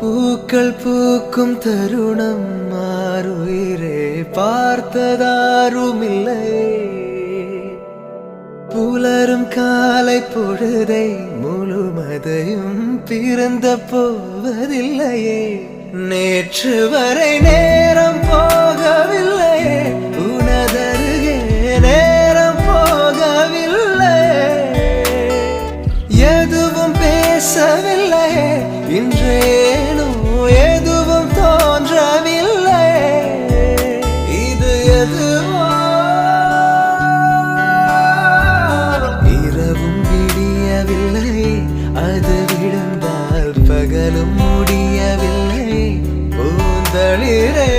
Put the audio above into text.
பூக்கள் பூக்கும் தருணம் மாறுயிரே பார்த்ததாருமில்லை. புலரும் காலை பொழுதை முழுமதையும் பிறந்த போவதில்லையே. நேற்று வரை நேரம் போகவில்லையே, உனதருகே நேரம் போகவில்லை. எதுவும் பேசவில்லையே, இன்றேனோ எதுவும் தோன்றவில்லை. இது எதுவோ இரவும் விடியவில்லை, அது விழுந்தால் பகலும் முடியவில்லை. பூந்தளிரே